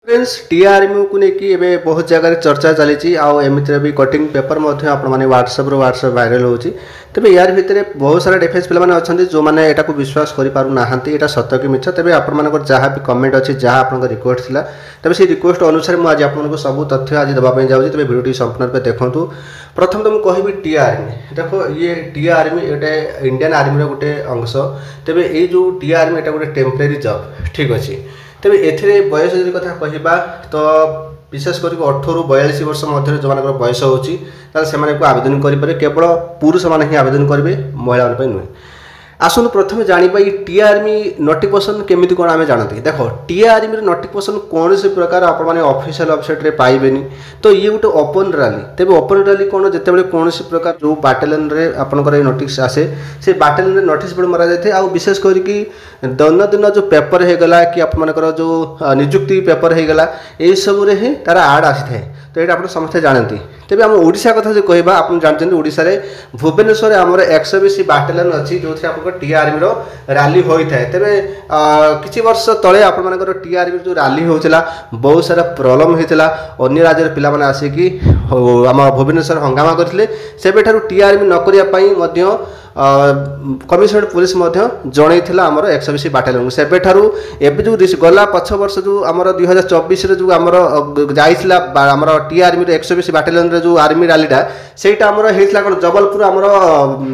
Friends TRM को लेकिन बहुत जगह चर्चा चली आमती भी कटिंग पेपर व्हाट्सएप वायरल हो तेज यार भितर बहुत सारा डिफेन्स पे अच्छा जो मैंने यहाँ विश्वास करूना यहाँ सत कि मिछ तेज आप जहाँ भी कमेंट अच्छी जहाँ आप रिक्वेस्ट था तेज से रिक्वेस्ट अनुसार मुझे आपको सब तथ्य आज देवाई जाऊँगी तेज भिडियो संपूर्ण रूप देखूँ। प्रथम तो मुझे कहि टीआरएम देखो ये टीआरएम गोटे इंडियन आर्मी गोटे अंश तेज ये जो टीआरएम यहाँ गोटे टेम्परेरी जॉब ठीक अच्छे तेज ए बयस जब कथा कहवा तो विशेषकर 18 ରୁ 42 वर्ष मध्य जो मान बयस होची आवेदन करेंगे केवल पुरुष मैंने ही आवेदन करेंगे महिला नुहे। आसतु प्रथम जाना ये टीआरएम नोटिफिकेशन केमी कौन आम जानते देख टीआरएम नोटिफिकेशन कौन से प्रकार आपने ऑफिशियल वेबसाइट पाइबे तो ये गोटे ओपन रैली तेज ओपन रैली कौन जिते कौन से प्रकार जो बाटालियन आपंकर नोटिस आसे से बाटालियन नोटिस बोर्ड मरा जाए आ विशेष करके दैनंदिन जो पेपर होगला कि आपर जो निजुक्ति पेपर होगला यही सब तार आड आसी था तो ये आप समस्ते जानती तेज आम ओडिशा कथा जो कहवा आप जानते ओडिशा रे भुवनेश्वर आमर 120 बाटालियन अच्छी जो आप टीआरएम रैली होता है तेरे किसी वर्ष तले आपर टीआरएम जो रैली होता बहुत सारा प्रॉब्लम होता अन्य राज्य पिला आसिकी आम भुवनेश्वर हंगामा करते से टीआरएम न करने कमिशनरेट पुलिस जनईला आमर 120 बाटालियन से जो गला पछ वर्ष जो आम 2024 जो आमर जाइला आमर टीआरएम 120 बाटालियन जो आर्मी रैलीटा सेटा आमर होता कौन जबलपुर आमर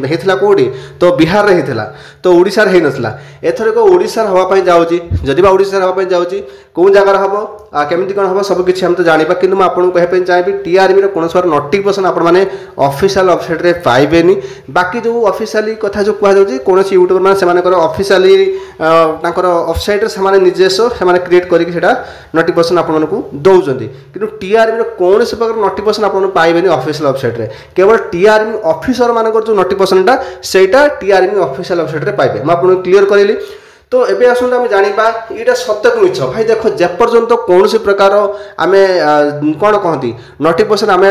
होता कौटी तो बिहार में होता तो ओडिशा रे नथला एथरक ओडिशा हवाई जाऊँगी जदि ओडिशा हवाई जाऊँगी कौ जगार हम केमी कौन हम सब किसी हम तो जाना कि मुझे आपको कहते चाहिए टीआरएम कौन नोटिफिकेशन आपने ऑफिशियल वेबसाइट पाइबे बाकी जो ऑफिशियली कथा जो कहुच्छी कौन यूट्यूबर मैंने ऑफिशियली वेबसाइट से निजेस्व से क्रिएट करके नोटिफिकेशन आपको दौरान कि टीआरएम कौन से प्रकार नोटिफिकेशन आप पाइबे ऑफिशियल वेबसाइट केवल टीआरएम ऑफिसर मान जो नोटिफिकेशनटा सेटा टीआरएम ऑफिशियल वेबसाइट पाइबे मुझे आपको क्लीयर करेली। तो एबे आसुन आम जाना यहाँ सत्य मिछ भाई देख जेपर्यंत कौन से प्रकार आम कौन कहती नोटिफिकेशन आम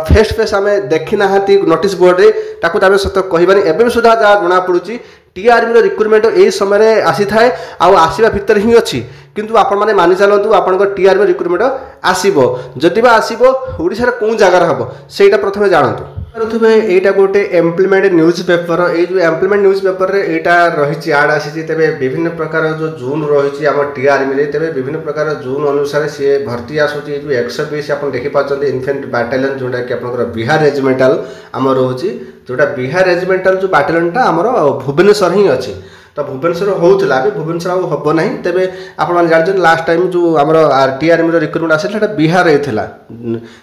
फेस फेस आम देखी ना नोटिस बोर्ड रे ताकू आम सत्य कहबानी एवं सुधा जहाँ जना पड़ी टीआरएम रिक्रुटमेंट यही समय आसी थाए आसवा भितर ही अच्छी किंतु आपण मैंने मानि चलतु आप टीआरएम रिक्रुटमेंट आसब जदि आसो ओडिशा कौ जगार हम सेटा प्रथम जानतु यहाँ गोटे एम्प्लॉयमेंट न्यूज पेपर ये जो एम्प्लॉयमेंट न्यूज पेपर यहाँ रही आड आसी तेज विभिन्न प्रकार जो जून रही आम टीआरएम तेज विभिन्न प्रकार जून अनुसार सी भर्ती आसूँ जो 120 आप देखिपारे इनफेंट बाटालियन जोटा कि आप बिहार रेजिमेंटाल आम रोचे जोटा बिहार रेजिमेंटाल जो बाटालियनटा आमर भुवनेश्वर ही अच्छी तो भुवनेश्वर होता भी भुवनेश्वर हम ना तेज आप जानते लास्ट टाइम जो आम टीआरएम रिक्रुटमेंट आसाला बिहार होता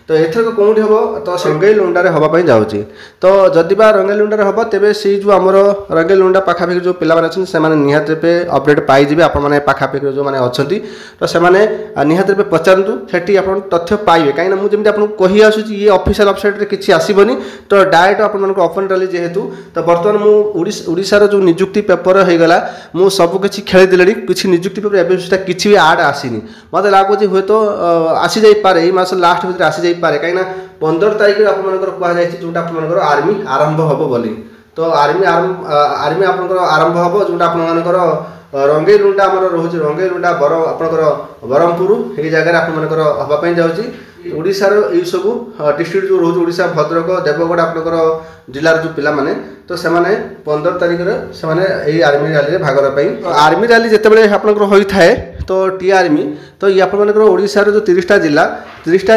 तो एथर कौटी हम तो रंगेलुंडा हाँपाई जाऊँगी तो जदि रंगेलुंडा हम तेज से जो आम रंगेलुंडा पाखापाखि जो पिला अच्छे निहत अपडेट पाइबे आपने पाखापाखि जो मैंने अच्छा तो से निहत पचारू से आप तथ्य पाइबे कहीं मुझे आपको कही आसूँ ये ऑफिशियल वेबसाइट किसी आसबनी तो डायरेक्ट आप ओपन रैली जेहेतु तो बर्तमान मुझार जो निजुक्ति पेपर हो गला मु सब किसी खेलीदे किसी निजुक्ति पेपर एवं सुधा किसी भी आड आसीनी मत लगुच हे तो आसी जापे यही मास लास्ट भितर आसी जापे कहीं 15 तारीख कहुई जोटा आप आर्मी आरंभ हम बोली तो आर्मी आप आरंभ हम जोटा आप रंगेलुंडा आम रोचे रंगेलुंडा आपंकर ब्रह्मपुर ये जगह आपंकर हाँपाई जाऊँगी ओडिशार ये सब डिस्ट्रिक्ट जो रोज ओडिशा भद्रक देवगढ़ आपंकर जिलार जो पिला माने तो से 15 तारीख से आर्मी रैली भाग आर्मी रैली जिते आपंकर होता है तो टीआरएम तो ये आपर ओडिशार जो 30टा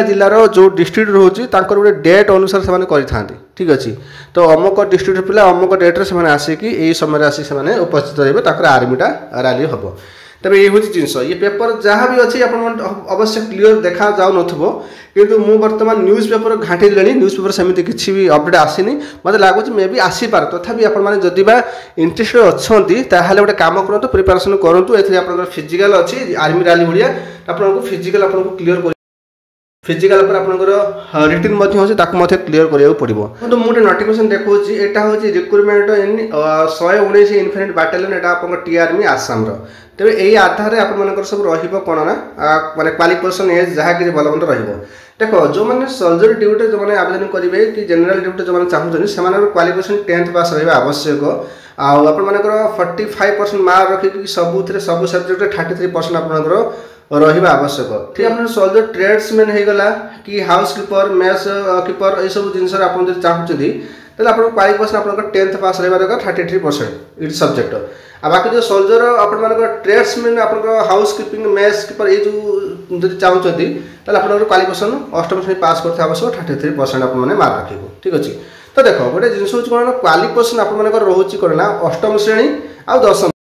जिलार जो डिस्ट्रिक्ट रोचे गोटे डेट अनुसार से करता ठीक अच्छे तो अमुक डिस्ट्रिक्ट पिला अमुक डेट्रे से आसिकी यही समय आसिक उपस्थित रही आर्मीटा रैली हम तब ये हूँ जिनस ये पेपर जहाँ भी अच्छी अवश्य क्लीयर देखा जाऊ नथबो किंतु मु वर्तमान न्यूज पेपर घाटी न्यूज पेपर सेमती किसी भी अपडेट आसीनी मत लगुच मे भी आसीपार तथापि आपने जदि इंटरेस्टेड अच्छा गोटे काम करूँ प्रिपेरेसन करूँ ये फिजिकाल अच्छी आर्मी रैली भाया आपको फिजिकाल आपको क्लीयर कर फिजिकाल पर आपंकर रिटिन अच्छे क्लीयर करा पड़ो तो मुझे नोटिफिकेशन देखा यहाँ हूँ रिक्रुटमेंट इन 119 इनफेंट बाटालियन यहाँ आप टीआरएम आसाम तेज यही आधार आप सब रहा ना माने क्वालिफिकेशन एज जहाँ कि भल मंद देख जो मैंने सर्जरी ड्यूटी जो मैंने आवेदन करेंगे कि जनरल ड्यूटी जो मैंने चाहूँ से क्वालिफिकेशन 10th पास रहा आवश्यक आपर 45% मार्क रखिक सब सब्जेक्ट 33% आपंकर रहिबा आवश्यक ठीक आपन सोल्जर ट्रेड्समैन हे गला कि हाउस कीपर मेस कीपर ए सब जिंस आपन जदि चाहउछथि तले आपन क्वालिफिकेशन आपन 10th पास रहबा दरकार 33% इट सब्जेक्ट आ बाकी जो सोल्जर आपन मान ट्रेड्समैन आपन हाउस कीपिंग मेस कीपर ए जो जदि चाहउछथि तले आपन क्वालिफिकेशन अष्टम श्रेणी पास करथे आवश्यक 33% आपन माने मार्क रखिबो ठीक अछि। तो देखो गोटे जिनस हूँ कौन क्वालिफिकेशन आप रोचे कौन ना अष्टम श्रेणी आ दशम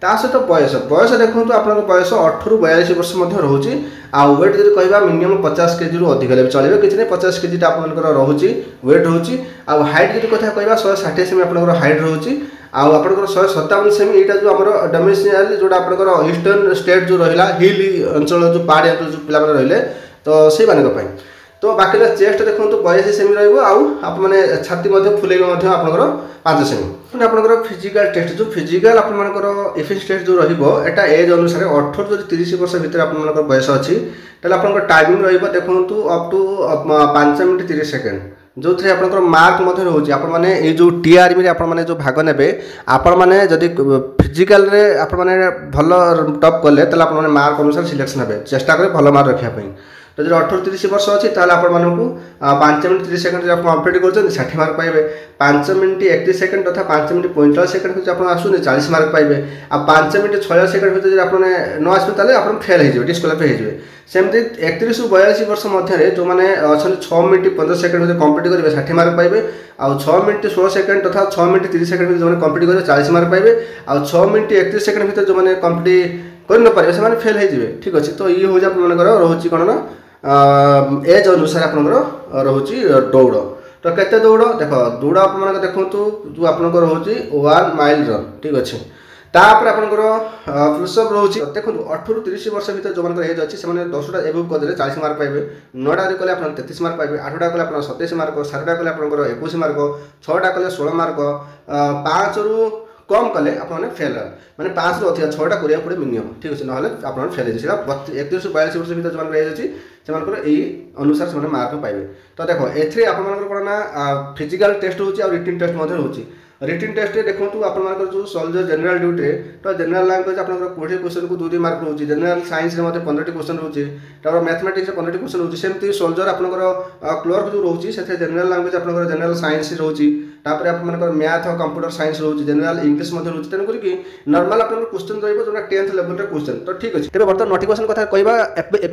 ता सहित बयस बयस देखो आप बयस 18 ରୁ 42 वर्ष रोचे आ वेट जब कह मिनिमम 50 केजी रू अधिक भी चलिए किसी नहीं 50 केजी आप रोचे वेट रोचे आ हाइट जब कथा कह 160 सेमी आप हाइट रोचे आप 157 सेमी यहाँ जो आम डोमेस्टियल जो आप ईस्टर्न स्टेट जो रहा हिल अंचल जो पहाड़ी अंचल जो पिला रही तो से मानी तो बाकी चेस्ट देखो 82 सेमी रही छाती फुले आपंकर 5 सेमी आपंकर फिजिकल टेस्ट जो फिजिकल आपर एफिस टेस्ट जो रहा एज अनुसार 18 जो 30 वर्ष भितर आप बयस अच्छी आप टाइमिंग देखो अप टू 5 मिनट 30 सेकेंड जो थे आप मार्क रोचे आपने जो टीआरबी में जो भाग ने आपने जदि फिजिकाल भल टप कले मार्क अनुसार सिलेक्शन हे चेष्टा करें भल मार्क रखापी तो जो 18-30 वर्ष अच्छी आपको 5 मिनट 30 सेकेंड आप कम्प्लीट कर 60 मार्क पाइबे 5 मिनट 31 सेकेंड तथा 5 मिनट 45 सेकेंड आप आसुने 40 मार्क पाइबे आ 5 मिनट 46 सेकेंड भर आपने न आसपे आप फेल हो डिस्क्वालिफाई हो सेमती 31 ରୁ 42 वर्ष मध्य जो मैंने अच्छा 6 मिनट 15 सेकेंड कम्प्लीट करेंगे 60 मार्क पाइबे आ 6 मिनट 16 सेकेंड तथा 6 मिनट 30 सेकेंड जो कम्प्लीट करेंगे 40 मार्क पाइबे आ 6 मिनट 31 सेकेंड भर जो मैंने कम्प्लीट कर न पारे से फेल हो ठीक अच्छे तो ये हूँ आप रोचे कौन ना एज अनुसार आप रोचे दौड़ तो केते दौड़ देख दौड़ आप देखो जो आप रोचे 1 माइल रन ठीक अच्छे तापर आपंकर पुशअप रोचे देखो 18 ରୁ 30 वर्ष भर जो एज अच्छी से 10टा एभव करदे 40 मार्क पाइबे 9टा कले आप 33 मार्क पाइबे 8टा कले आप 27 मार्क 7टा कले आप 21 मार्क 6टा कले 16 मार्क 5 ରୁ कम कले आपने फेल माने 5 ରୁ अधिक 6टा करिया पड़े मिनिमम ठीक अच्छे ना आप फेल हो 31 ରୁ 42 वर्ष भर जो एज अच्छी से अनुसार से मार्क पाइबे तो देखो एथरे आपन कौन ना फिजिकल टेस्ट होची और रिटन टेस्ट होची रिटन टेस्ट देखो आप जो सोल्जर जनरल ड्यूटी तो जनरल लैंग्वेज आप 20 क्वेश्चन को 2 मार्क रोचे जनरल साइंस 15टी क्वेश्चन रोचे मैथमेटिक्स 15टी क्वेश्चन रोचे सेमती सोल्जर आपंकर क्लर्क जो रोचे से जनरल लैंग्वेज आप जनरल साइंस रोचे तापर आप मैथ और कंप्यूटर साइंस रोचे जनरल इंग्लिश रोचे तेणुक नॉर्मल आप क्वेश्चन रहा 10th लेवल क्वेश्चन तो ठीक अच्छे तेज बर्तमान नोटिफिकेशन कथा कहवा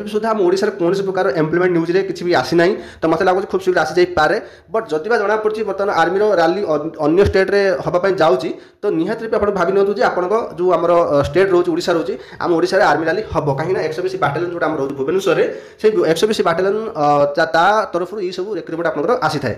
सुधा आम ओडिशा कौन प्रकार एम्प्लॉयमेंट न्यूज रे किसी भी आसी ना तो मतलब लगुच खूब शीघ्र आसी जाए बट जदि जना पड़ी बर्तमान आर्मी रैली अन्य स्टेट रे हवापाई जाऊँगी तो निहाती भी आप भावी नियंतु आप जो आम स्टेट रोचे ओडिशा रोचे आम ओडिशा रे आर्मी रैली हम कहीं 120 बाटालियन जो आम रोज भुवनेश्वर से 120 बाटालियन तरफ ये सब रिक्रुटमेंट आप आसी थाए